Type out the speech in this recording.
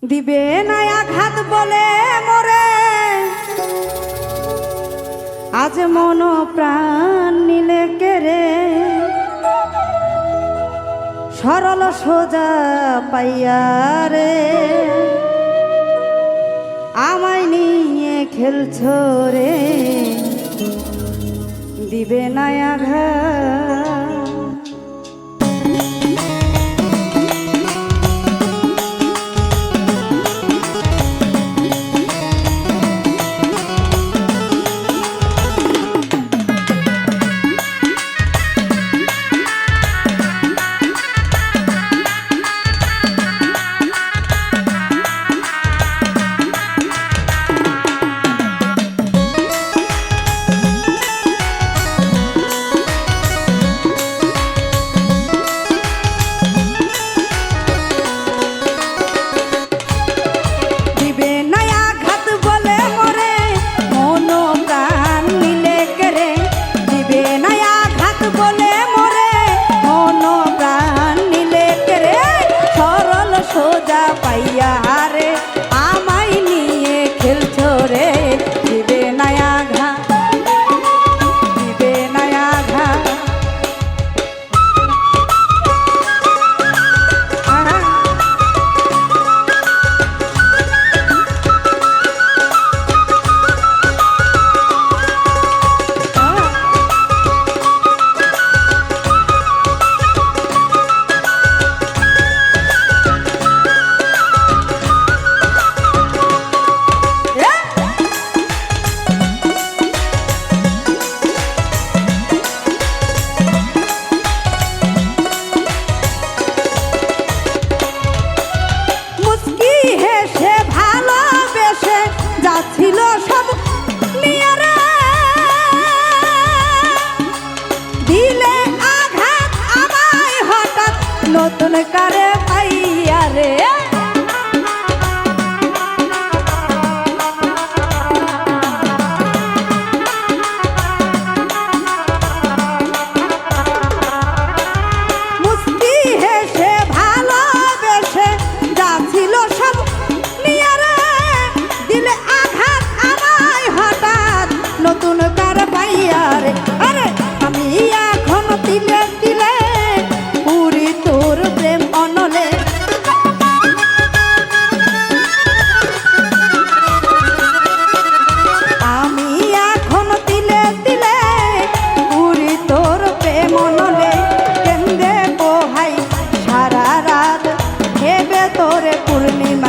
দিবে না আঘাত বলে মোরে আজ মন প্রাণ নিলে কেড়ে সরল সোজা পাইয়া রে আমায় নিয়ে খেলছো রে দিবে না আঘাত সোজা পাইয়া রে আমায় নিয়ে খেলছো রে দিবে না আঘাত দিবে না আঘাত ছিল সব নিয়ারে দিলে আঘাত আমায় হঠাৎ নতুন করে পাইয়া রে মুস্কি হেসে ভালোবেসে যা ছিল সব নিয়ারে দিলে নতুন কার পাইয়া রে আরে আমি এখন দিলে দিলে পুরি তোর প্রেম অনলে আমি এখন দিলে দিলে পুরি তোর প্রেম অনলে কেন্দ্রে পোহাই সারা রাত ভেবে তোরে পূর্ণিমা